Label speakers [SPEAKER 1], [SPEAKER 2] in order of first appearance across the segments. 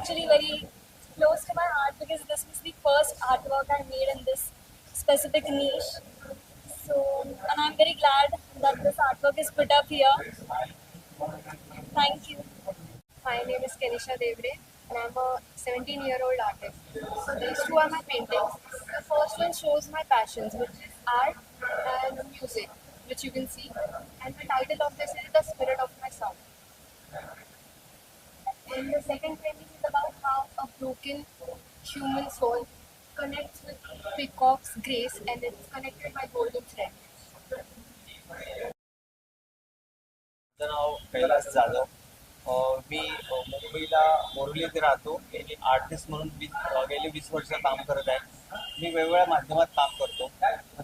[SPEAKER 1] actually very close to my heart because this was the first artwork I made in this specific niche. So, and I'm very glad that this artwork is put up here. Thank you.
[SPEAKER 2] My name is Kenisha Devre and I'm a 17-year-old artist. So these two are my paintings. The first one shows my passions, which is art and music, which you can see. And the title of this is The Spirit of My Sound. And the second painting is about how a broken human soul connects with peacock's grace and it's connected by golden thread.
[SPEAKER 3] माझं नाव कैलास जाधव. मी मुंबईला बोरिवली येथे राहतो. मी artist म्हणून गेली 20 वर्ष काम करत आहे. मी वेगवेगळ्या माध्यमात काम करतो.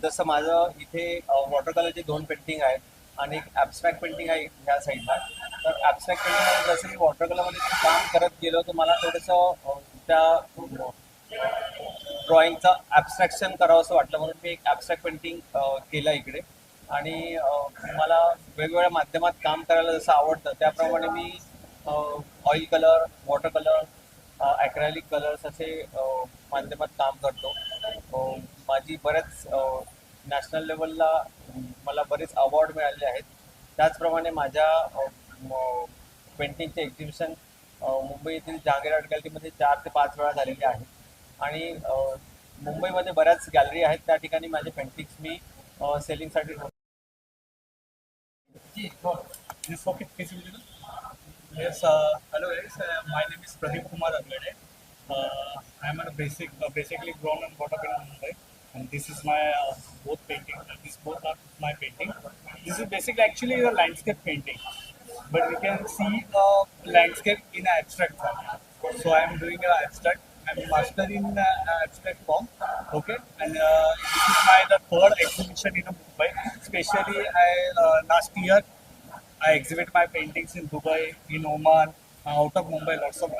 [SPEAKER 3] जसं माझं इथे वॉटर कलरचे 2 पेंटिंग आहेत आणि एक ॲब्स्ट्रॅक्ट पेंटिंग आहे ह्या साईडला. तर ॲब्स्ट्रॅक्ट पेंटिंगमध्ये जसं मी वॉटर कलरमध्ये काम करत गेलो तर मला थोडंसं त्या ड्रॉइंगचं ॲब्स्ट्रॅक्शन करावं असं वाटलं म्हणून मी एक ॲब्स्ट्रॅक्ट पेंटिंग केलं इकडे. आणि मला वेगवेगळ्या माध्यमात काम करायला जसं आवडतं त्याप्रमाणे मी oil colour, water colour, acrylic colours असे माध्यमात काम करतो. माझी बऱ्याच नॅशनल लेवलला मला बरेच अवॉर्ड मिळाले आहेत. त्याचप्रमाणे माझ्या पेंटिंगचे एक्झिबिशन मुंबई येथील जहांगीर आर्ट गॅलरीमध्ये 4 ते 5 वेळा झालेले आहेत. आणि मुंबईमध्ये बऱ्याच गॅलरी आहेत त्या ठिकाणी माझे पेंटिंग्स मी सेलिंगसाठी
[SPEAKER 4] This pocket feasible? Yes. Hello guys. My name is Pradeep Kumar Aglade. I am basically grown and brought up in Mumbai, and this is my both painting. These both are my painting. This is basically actually a landscape painting, but we can see a landscape in abstract form. So I am doing an abstract. I'm master in abstract form. Okay, and this is the third exhibition in Mumbai. Especially, last year I exhibit my paintings in Dubai, in Oman, out of Mumbai. Lots of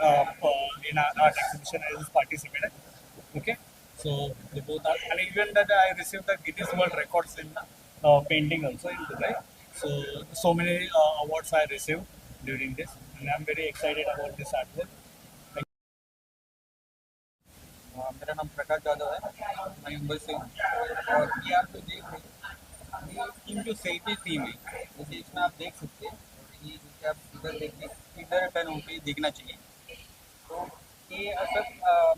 [SPEAKER 4] in art exhibition I just participated. Okay, so they both are, and even that I received the Guinness World Records in painting also in Dubai. So many awards I received during this, and I'm very excited about this artwork.
[SPEAKER 3] मेरा नाम प्रकाश जाधव है. मैं मुंबई से हूँ और ये आप जो देख रहे हैं ये टीम जो सेल्फी टीम है, जैसे इसमें आप देख सकते हैं. ये जैसे आप इधर देखिए, इधर टर्न होकर देखना चाहिए. तो ये सब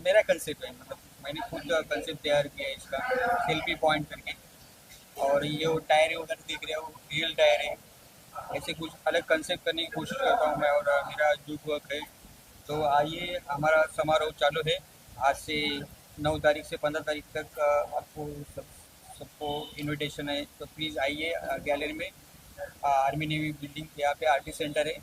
[SPEAKER 3] मेरा कंसेप्ट है. मतलब मैंने खुद कंसेप्ट तैयार किया है इसका, सेल्फी पॉइंट करके. और ये वो टायर है उधर देख रहे हो, रियल टायर है. ऐसे कुछ अलग कंसेप्ट करने की कोशिश करता हूँ मैं और मेरा ग्रुप वर्क है. तो आइए, हमारा समारोह चालू है आज से 9 तारीख से 15 तारीख तक. आपको सबको इनविटेशन है, तो प्लीज़ आइए गैलरी में. आर्मी नेवी बिल्डिंग यहाँ पे आर्टिस्ट सेंटर है.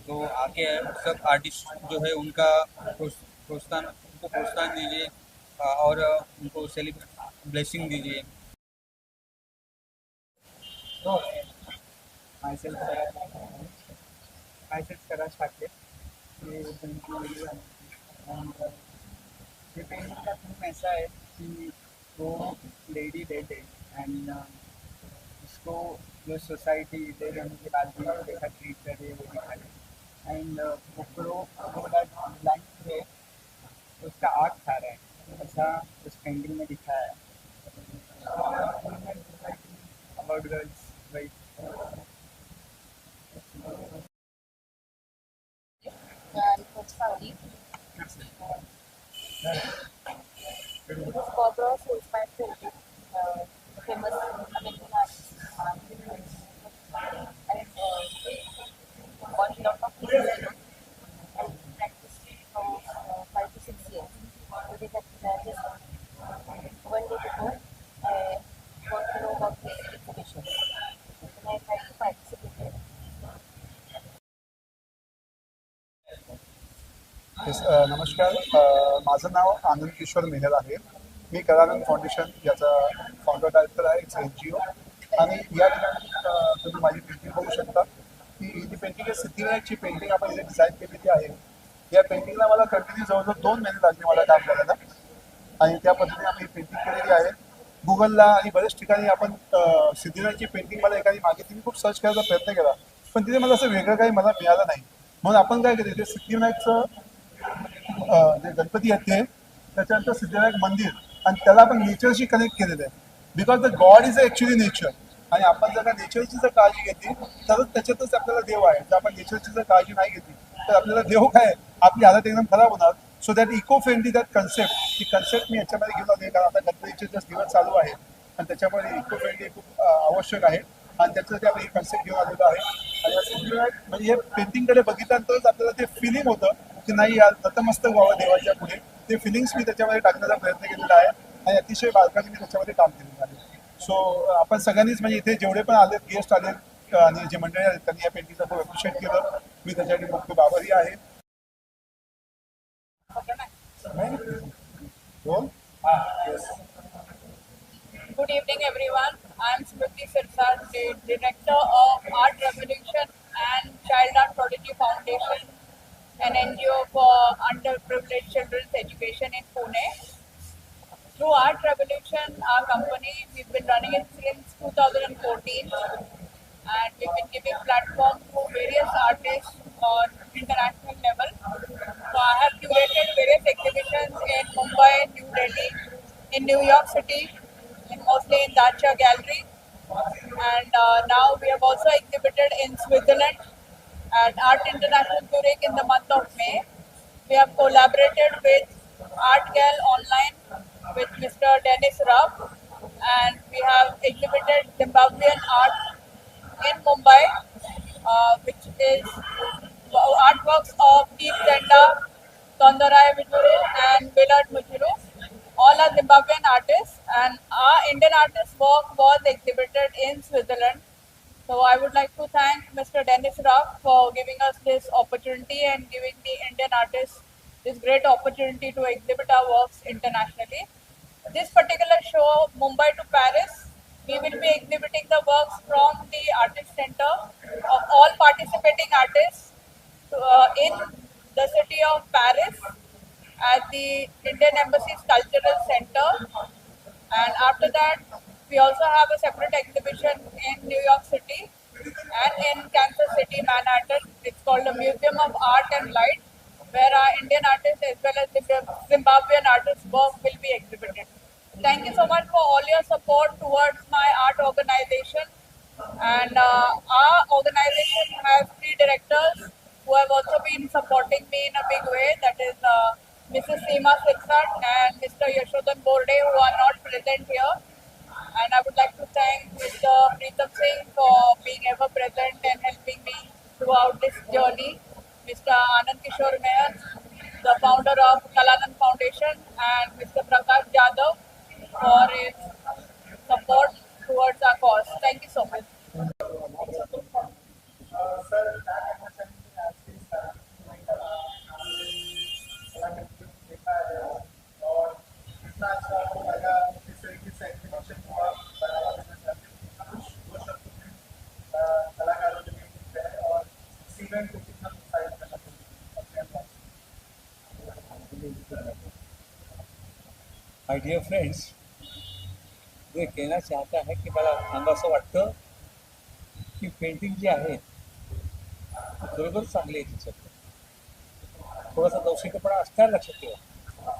[SPEAKER 3] तो आके सब आर्टिस्ट जो है उनका प्रोत्साहन दीजिए और उनको ब्लेसिंग दीजिए.
[SPEAKER 5] myself Saraj Thakre. ये पेंटिंग का थीम ऐसा है कि वो लेडी डेड है एंड उसको जो सोसाइटी डेड होने के बाद भी देखा ट्रीट कर रही है वो दिखा रही है. एंड वो प्रो लाइफ है उसका आर्ट खा रहा है, ऐसा उस पेंटिंग में दिखाया है. About girls right.
[SPEAKER 2] Saudi. This is Bob Ross, who is my painting, famous American artist. And got a lot of pieces and practiced from 5 to 6 years. So they had just one day before I got to know about this exhibition. And I tried to participate in it.
[SPEAKER 6] नमस्कार. माझं नाव आनंद किशोर मेहर आहे. मी Kalanand foundation याचा founder director आहे. It's NGO. आणि या ठिकाणी तुम्ही माझी पेंटिंग बघू शकता की ही पेंटिंग आहे सिद्धिविनायकची पेंटिंग आपण इथे डिझाईन केलेली आहे. या पेंटिंगला मला कंटिन्यू जवळजवळ 2 महिने लागले मला काम करायला आणि त्या पद्धतीने आम्ही पेंटिंग केलेली आहे. गुगलला आणि बऱ्याच ठिकाणी आपण सिद्धिविनायकची पेंटिंग मला एखादी मागितली, मी खूप सर्च करायचा प्रयत्न केला पण तिथे मला असं वेगळं काही मला मिळालं नाही. म्हणून आपण काय केलं, ते सिद्धिविनायकचं जे गणपती आहेत ते, त्याच्यानंतर सिद्धिविनायक मंदिर, आणि त्याला आपण नेचरशी कनेक्ट केलेलं आहे. Because the God is actually nature. आणि आपण जर का नेचरची जर काळजी घेतली तरच त्याच्यातच आपल्याला देव आहे. जर आपण नेचरची जर काळजी नाही घेतली तर आपल्याला देव काय, आपली हालत एकदम खराब होणार. So that eco friendly that concept, ही कन्सेप्ट मी याच्यामध्ये घेऊन आले, कारण आता गणपतीचे जस्ट दिवस चालू आहे आणि त्याच्यामध्ये इको फ्रेंडली खूप आवश्यक आहे, आणि त्याच्यासाठी आपण ही कन्सेप्ट घेऊन आलेलो आहे. आणि या सिद्धिविनायक म्हणजे हे पेंटिंगकडे बघितल्यानंतरच आपल्याला ते फिलिंग होतं की नाही यार नतमस्तक व्हावं देवाच्या पुढे. ते फिलिंग्स मी त्याच्यामध्ये टाकण्याचा प्रयत्न केलेला आहे आणि अतिशय बारकाईने मी त्याच्यामध्ये काम केलेलं आहे. सो आपण सगळ्यांनीच म्हणजे इथे जेवढे पण आलेत, गेस्ट आलेत आणि जे मंडळी आलेत, त्यांनी या पेंटिंगचा खूप अप्रिशिएट केलं. मी त्याच्यासाठी खूप खूप आभारी आहे. बोल.
[SPEAKER 7] Good evening, everyone. I am Smriti Sirsar, the Director of Art Revolution and Child Art Prodigy Foundation, an NGO for underprivileged children's education in Pune. Through Art Revolution, our company, we've been running it since 2014, and we've been giving platform to various artists on international level. So I have curated various exhibitions in Mumbai, New Delhi, in New York City, and mostly in Dacha Gallery. And now we have also exhibited in Switzerland at Art International Zurich in the month of May. We have collaborated with Art Gal Online with Mr. Dennis Ruff, and we have exhibited Zimbabwean art in Mumbai, which is artworks of Deep Zenda, Tondarai Mujuru, and Willard Mujuru. All are Zimbabwean artists, and our Indian artist work was exhibited in Switzerland. So I would like to thank Mr. Dennis Ruff for giving us this opportunity and giving the Indian artists this great opportunity to exhibit our works internationally. This particular show, Mumbai to Paris, we will be exhibiting the works from the Artist Center of all participating artists in the city of Paris at the Indian Embassy's Cultural Center. And after that, we also have a separate exhibition in New York City and in Kansas City, Manhattan. It's called the Museum of Art and Light, where our Indian artists as well as the Zimbabwean artists' work will be exhibited. Thank you so much for all your support towards my art organization. And our organization has 3 directors who have also been supporting me in a big way. That is Mrs. Seema Sirsat and Mr. Yashodhan Borde, who are not present here. And I would like to thank Mr. Preetham Singh for being ever present and helping me throughout this journey. Mr. Anand Kishore Meher, the founder of Kalanand Foundation, and Mr. Prakash Jadhav for his support towards our cause. Thank you so much.
[SPEAKER 8] My dear friends, ये कहना चाहता है की मला सांगावंसं वाटतं की painting जी आहे ती खरोखर चांगली आहे. त्याच्यात थोडासा दौशिकपणा असणार लक्षात ठेवा,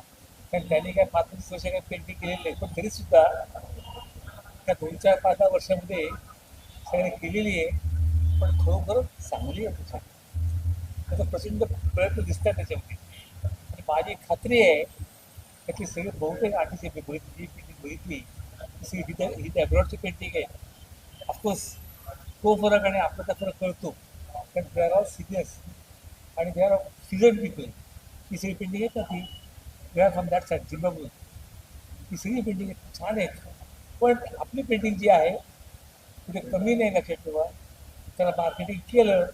[SPEAKER 8] कारण त्यांनी काय 5-20 वर्ष काय पेंटिंग केलेली नाही, पण तरीसुद्धा त्या 2-4-5 वर्षामध्ये सगळ्यांनी केलेली आहे, पण खरोखरच चांगली आहे. त्याचा प्रचंड प्रयत्न दिसतात त्याच्यामध्ये. आणि माझी खात्री आहे त्यातली सगळी बहुतेक आर्टिस्ट जी पेंटिंग बघितली ती ही अब्रॉडची पेंटिंग आहे. ऑफकोर्स तो फरक आणि आपला फरक कळतो, कारण दे आर ऑल सिनियर्स आणि दे आर सीझन पीपल. ही सगळी पेंटिंग आहेत ना, ती they are from that side Zimbabwe. ही सगळी पेंटिंग छान आहेत, पण आपली पेंटिंग जी आहे तिथे कमी नाही लक्षात ठेवा. त्याला मार्केटिंग केलं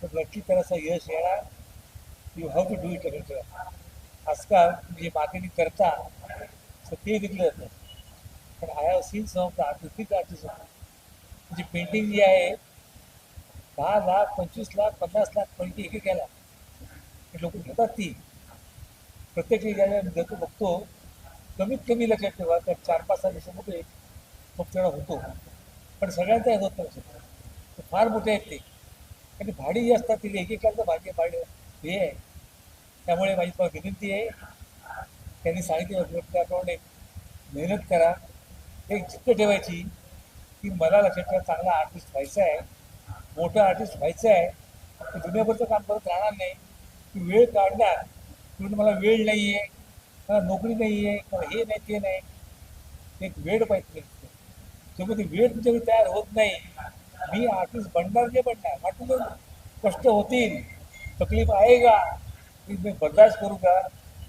[SPEAKER 8] तर नक्की त्याला असं यश येणार. You have to do it लक्षात ठेवा. आजकाल जे मार्केटिंग करता तर ते विकलं जातं, पण I have seen some of the artistic artist. म्हणजे पेंटिंग जी आहे 10 लाख 25 लाख 50 लाख पेंटिंग एक घ्यायला लोक घेतात. ती प्रत्येक ज्याला देतो बघतो कमीत कमी लक्षात ठेवा तर 4-5 दिवसामध्ये मग तेवढा होतो, पण सगळ्यांचा होत नाही. फार मोठे आहेत ते, आणि भाडी जी असतात तिथे एक लाख भाडी हे आहे. त्यामुळे माझी तुम्हाला विनंती आहे, त्यांनी सांगितलं त्याप्रमाणे मेहनत करा, एक जिद्द ठेवायची की मला लक्षात ठेवा चांगला आर्टिस्ट व्हायचा आहे, मोठा आर्टिस्ट व्हायचं आहे. तर दुनियाभरचं काम करत राहणार नाही, की वेळ काढणार म्हणून मला वेळ नाही आहे, मला नोकरी नाही आहे, मला हे नाही ते नाही, एक वेळ पाहिजे. तेव्हा ती वेळ तुमच्याकडे तयार होत नाही. मी आर्टिस्ट बनणार नाही बनणार, वाटून कष्ट होतील, तकलीफ आएगा, मैं बर्दाश्त करूँगा.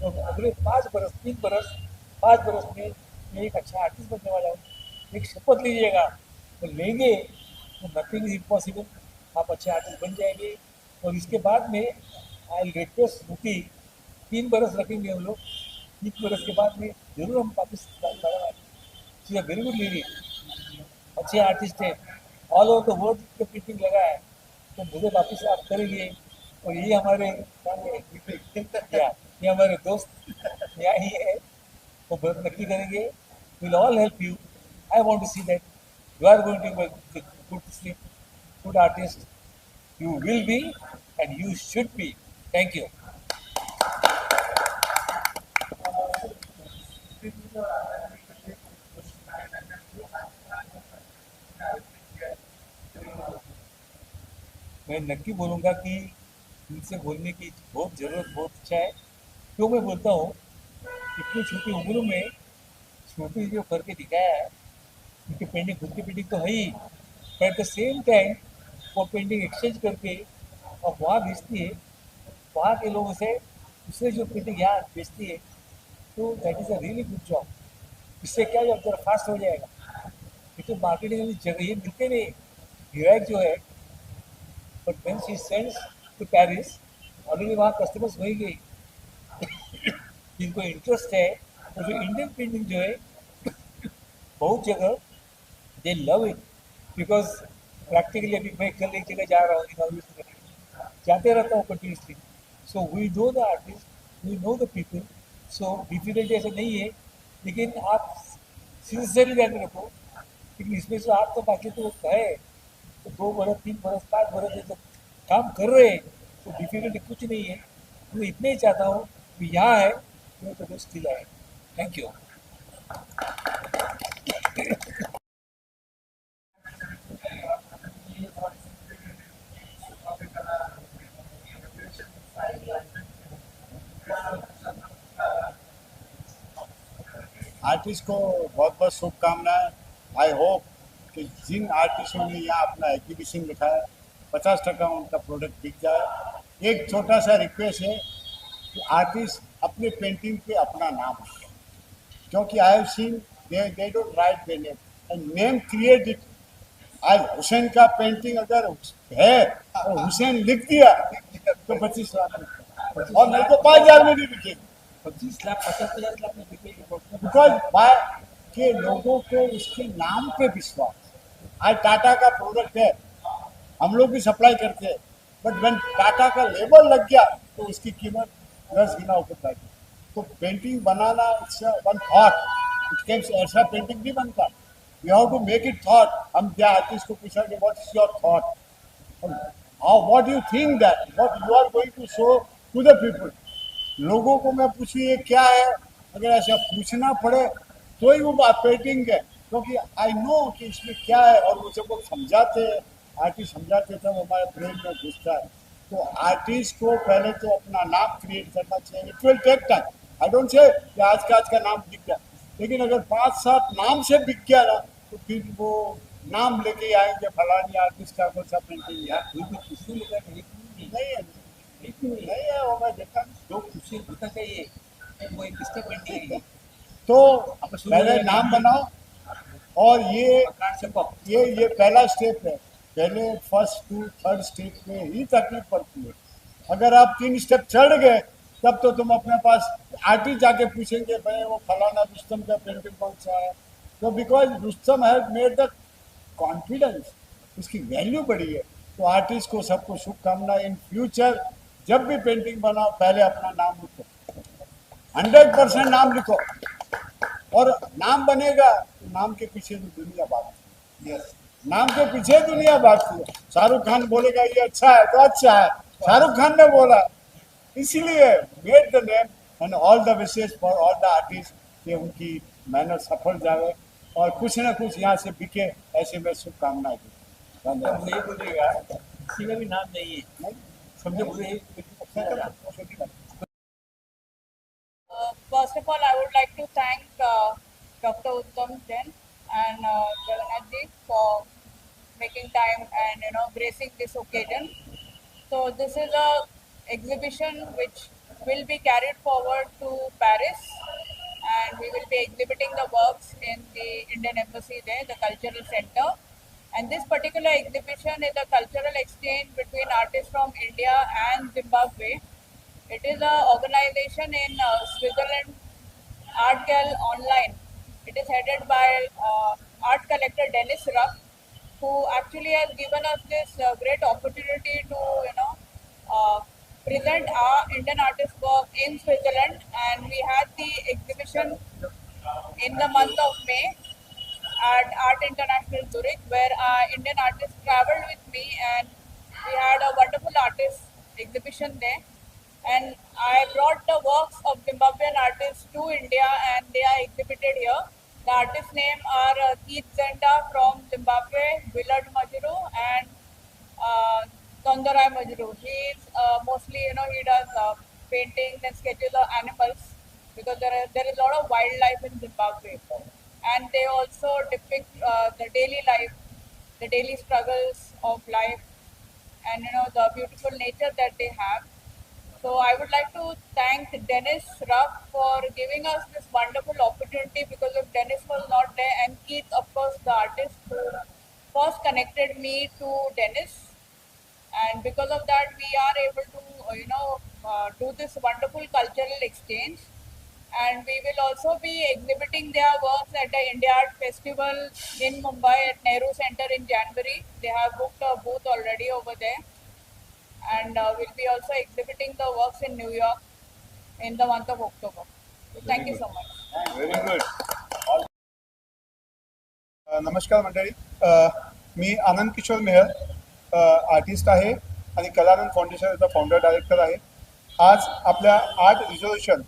[SPEAKER 8] तो अगले 5 बरस 3 बरस 5 बरस में मैं एक अच्छा आर्टिस्ट बनने वाला हूँ. एक शपथ लीजिएगा, तो लेंगे तो नथिंग इज इम्पॉसिबल. आप अच्छे आर्टिस्ट बन जाएंगे. और इसके बाद में आई रिक्वेस्ट श्रुति, 3 बरस रखेंगे हम लोग. 3 बरस के बाद में जरूर हम वापस she a very good lady, अच्छे आर्टिस्ट है, ऑल ओवर द वर्ल्ड पे पेंटिंग लगा है, तो मुझे वापस आप करेंगे. और ये हमारे ये हमारे दोस्त यहाँ ही है, वो बहुत नक्की करेंगे. Will all help you. I want to see that you are going to good sleep, good artist. You will be and you should be. Thank you. मैं नक्की बोलूँगा कि इनसे बोलने की बहुत ज़रूरत, बहुत अच्छा है. क्यों मैं बोलता हूँ, इतनी छोटी उम्र में छोटी जो करके दिखाया है, उनकी पेंटिंग, खुद की पेंटिंग तो है ही, पर एट द सेम टाइम वो पेंटिंग एक्सचेंज करके और वहाँ बेचती है, वहाँ के लोगों से दूसरे जो पेंटिंग यहाँ बेचती है, तो that is a really good job. इससे क्या जॉब जरा फास्ट हो जाएगा. ये तो मार्केटिंग में जगह ये मिलते नहीं गिरायक जो है. But when she sends to Paris, already वहाँ कस्टमर्स हो ही गई जिनको इंटरेस्ट है. और जो इंडियन पेंटिंग जो है बहुत जगह दे लव इट, बिकॉज प्रैक्टिकली अभी मैं कल एक जगह जा रहा हूँ, इनॉग्रेशन करने जाते रहता हूँ continuously. So we know the artist, we know the people. So difficulty ऐसा नहीं है, लेकिन आप सिंसियरली ध्यान में रखो. लेकिन इसमें से आप तो बाकी तो है, तो 2 बरस 3 बरस 5 बरस जब काम कर रहे हैं तो डिफिकल्टी कुछ नहीं है. मैं इतना ही चाहता हूँ कि यहाँ है तो स्टिल है. Thank you.
[SPEAKER 9] आर्टिस्ट को बहुत बहुत शुभकामनाएं. आई होप कि जिन आर्टिस्टों ने यहाँ अपना एग्जीबिशन दिखाया 50% उनका प्रोडक्ट बिक जाए. एक छोटा सा रिक्वेस्ट है कि आर्टिस्ट अपने पेंटिंग पे अपना नाम लिखे, क्योंकि I have seen they don't write their name and name create it. आज हुसैन का पेंटिंग अगर है और हुसैन लिख दिया तो 25 लाख और नहीं तो 5,000 में भी बिकेगी.
[SPEAKER 8] 25 लाख 50,000 लाख में बिकेगी.
[SPEAKER 9] बिकॉज बाय के लोगों को उसके नाम पे विश्वास. आज टाटा का प्रोडक्ट है, हम लोग भी सप्लाई करते हैं, बट व्हेन टाटा का लेबल लग गया तो उसकी कीमत 10 गुना ऊपर जाती. तो पेंटिंग बनाना it's one thought. It comes ऐसा पेंटिंग नहीं बनता. You have to make it thought. हम क्या आर्टिस्ट को पूछा कि what is your thought, how what you think that what you are going to show to the people. लोगों को मैं पूछूँ ये क्या है, अगर ऐसा पूछना पड़े तो ही वो बात पेंटिंग है, क्योंकि आई नो कि इसमें क्या है. और वो जब वो समझाते हैं, आर्टिस्ट समझाते तब हमारे ब्रेन में घुसता है. तो आर्टिस्ट को पहले तो अपना नाम क्रिएट करना चाहिए. It will take time. I don't say कि आज का नाम बिक गया, लेकिन अगर 5-7 नाम से बिक गया ना तो फिर वो नाम लेके आएंगे फलानी आर्टिस्ट का कौन सा पेंटिंग है. नहीं है, नहीं है वो मैं देखा.
[SPEAKER 8] जो खुशी होता चाहिए वो एक किसका पेंटिंग है.
[SPEAKER 9] तो पहले नाम बनाओ. और ये पहला स्टेप है. पहले 1st to 3rd स्टेप में ही तकलीफ पड़ती है. अगर आप 3 स्टेप चढ़ गए तब तो तुम अपने पास आर्टिस्ट जाके पूछेंगे भाई वो फलाना रुस्तम का पेंटिंग कौन सा है. तो because Rustam has made the confidence, उसकी वैल्यू बढ़ी है. तो आर्टिस्ट को सबको शुभकामना. इन फ्यूचर जब भी पेंटिंग बनाओ पहले अपना नाम लिखो, 100% नाम लिखो. और नाम बनेगा तो नाम के पीछे भी दुनिया भागती है. नाम के पीछे दुनिया भागती है. शाहरुख खान बोलेगा ये अच्छा है तो अच्छा है. शाहरुख खान ने बोला इसीलिए made the name and all the wishes for all the artist कि उनकी मेहनत सफल जाए और कुछ न कुछ यहाँ से बिके, ऐसे में शुभकामनाएं दी। धन्यवाद।
[SPEAKER 8] मुझे बोलिएगा किसी का भी नाम नहीं है, समझे मुझे
[SPEAKER 7] First of all, I would like to thank Dr. Uttam Jain and Jagannath ji for making time and gracing this occasion. So this is a exhibition which will be carried forward to Paris, and we will be exhibiting the works in the Indian Embassy there, the Cultural Center. And this particular exhibition is a cultural exchange between artists from India and Zimbabwe. It is an organization in Switzerland, ArtGal Online. It is headed by art collector Dennis Rupp, who actually has given us this great opportunity to, present our Indian artist work in Switzerland. And we had the exhibition in the month of May at Art International Zurich, where Indian artists traveled with me, and we had a wonderful artist exhibition there. And I brought the works of Zimbabwean artists to India, and they are exhibited here. The artists' name are Keith Zenda from Zimbabwe, Willard Majuru, and Tondorai Majuru. He is mostly, he does paintings and sketches of animals, because there is a lot of wildlife in Zimbabwe. And they also depict the daily life, the daily struggles of life, and the beautiful nature that they have. So I would like to thank Dennis Rupp for giving us this wonderful opportunity, because if Dennis was not there, and Keith, of course, the artist who first connected me to Dennis, and because of that, we are able to, do this wonderful cultural exchange. And we will also be exhibiting their works at the India Art Festival in Mumbai at Nehru Center in January. They have booked a booth already over there. And we'll be also exhibiting the works in New York in the month of October. So thank you so much.
[SPEAKER 9] Very good.
[SPEAKER 6] नमस्कार मंडळी, मी आनंद किशोर मेहर artist आहे आणि Kalanand फाउंडेशनचा founder director आहे. आज आपल्या art resolution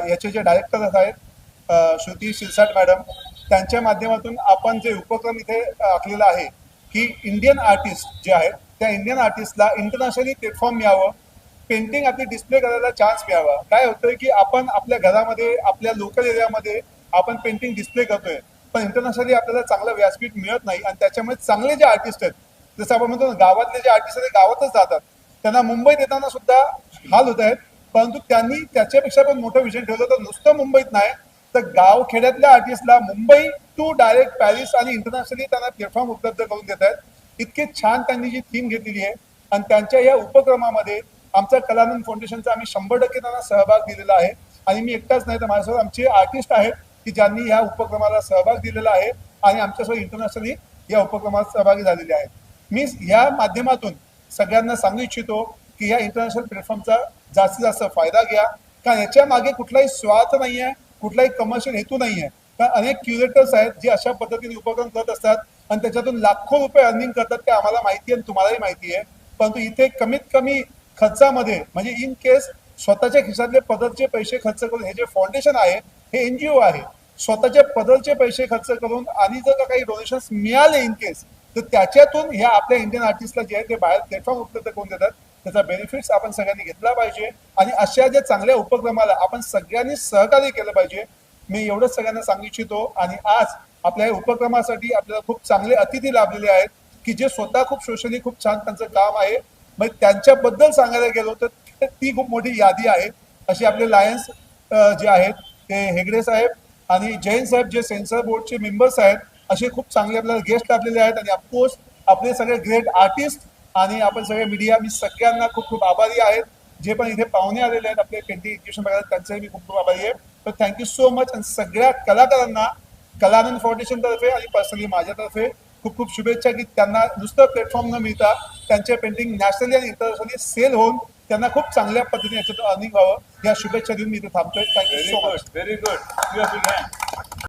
[SPEAKER 6] याचे जे director आहेत श्रुती Shirsat madam, त्यांच्या माध्यमातून आपण जे उपक्रम इथे आखलेला आहे की इंडियन आर्टिस्ट जे आहेत त्या इंडियन आर्टिस्टला इंटरनॅशनली प्लॅटफॉर्म मिळावं, पेंटिंग आपली डिस्प्ले करायला चान्स मिळावा. काय होतंय की आपण आपल्या घरामध्ये आपल्या लोकल एरियामध्ये आपण पेंटिंग डिस्प्ले करतोय, पण इंटरनॅशनली आपल्याला चांगलं व्यासपीठ मिळत नाही. आणि त्याच्यामुळे चांगले जे आर्टिस्ट आहेत, जसं आपण म्हणतो गावातले जे आर्टिस्ट आहेत गावातच जातात, त्यांना मुंबईत येताना सुद्धा हाल होत आहेत. परंतु त्यांनी त्याच्यापेक्षा पण मोठं विजन ठेवलं, तर नुसतं मुंबईत नाही तर गावखेड्यातल्या आर्टिस्टला मुंबई टू डायरेक्ट पॅरिस आणि इंटरनॅशनली त्यांना प्लॅटफॉर्म उपलब्ध करून देत आहेत. इतके छान त्यांनी जी थीम घेतलेली आहे, आणि त्यांच्या या उपक्रमामध्ये आमचा कलानंद फाउंडेशनचा आम्ही 100% त्यांना सहभाग दिलेला आहे. आणि मी एकटाच नाही तर माझ्यासोबत आमचे आर्टिस्ट आहेत की ज्यांनी ह्या उपक्रमाला सहभाग दिलेला आहे आणि आमच्यासोबत इंटरनॅशनली या उपक्रमात सहभागी झालेले आहेत. मी या माध्यमातून सगळ्यांना सांगू इच्छितो की ह्या इंटरनॅशनल प्लॅटफॉर्मचा जास्तीत जास्त फायदा घ्या, कारण याच्या मागे कुठलाही स्वार्थ नाही आहे, कुठलाही कमर्शियल हेतू नाही आहे. कारण अनेक क्युरेटर्स आहेत जे अशा पद्धतीने उपक्रम करत असतात आणि त्याच्यातून लाखो रुपये अर्निंग करतात, ते आम्हाला माहिती आहे आणि तुम्हालाही माहिती आहे. परंतु इथे कमीत कमी खर्चामध्ये, म्हणजे इन केस स्वतःच्या खिशातले पदरचे पैसे खर्च करून, हे जे फाउंडेशन आहे हे NGO आहे, स्वतःच्या पदरचे पैसे खर्च करून आणि जर काही डोनेशन्स मिळाले इन केस, तर त्याच्यातून ह्या आपल्या इंडियन आर्टिस्टला जे आहे ते बाहेर प्लॅटफॉर्म उपलब्ध करून देतात. त्याचा बेनिफिट्स आपण सगळ्यांनी घेतला पाहिजे आणि अशा ज्या चांगल्या उपक्रमाला आपण सगळ्यांनी सहकार्य केलं पाहिजे. मी एवढंच सगळ्यांना सांगू इच्छितो. आणि आज आपल्या या उपक्रमासाठी आपल्याला खूप चांगले अतिथी लाभलेले आहेत की जे स्वतः खूप सोशली खूप छान त्यांचं काम आहे. मग त्यांच्याबद्दल सांगायला गेलो तर ती खूप मोठी यादी आहे. असे आपले लायन्स जे आहेत ते हेगडे साहेब आणि जैन साहेब जे सेन्सर बोर्डचे मेंबर्स आहेत, असे खूप चांगले आपल्याला गेस्ट लाभलेले आहेत. आणि ऑफकोर्स आपले सगळे ग्रेट आर्टिस्ट आणि आपण सगळे मीडिया, मी सगळ्यांना खूप खूप आभारी आहेत. जे पण इथे पाहुणे आलेले आहेत आपले पेंटिंग एक्झिबिशन बघायला, त्यांचंही मी खूप खूप आभारी आहे. तर थँक्यू सो मच. आणि सगळ्या कलाकारांना कलानंद फाउंडेशनतर्फे आणि पर्सनली माझ्यातर्फे खूप खूप शुभेच्छा की त्यांना नुसतं प्लॅटफॉर्म न मिळता त्यांचे पेंटिंग नॅशनली आणि इंटरनॅशनली सेल होऊन त्यांना खूप चांगल्या पद्धतीने याच्यातून अर्निंग व्हावं, या शुभेच्छा देऊन मी इथे थांबतोय. Thank you so much.
[SPEAKER 8] Very good.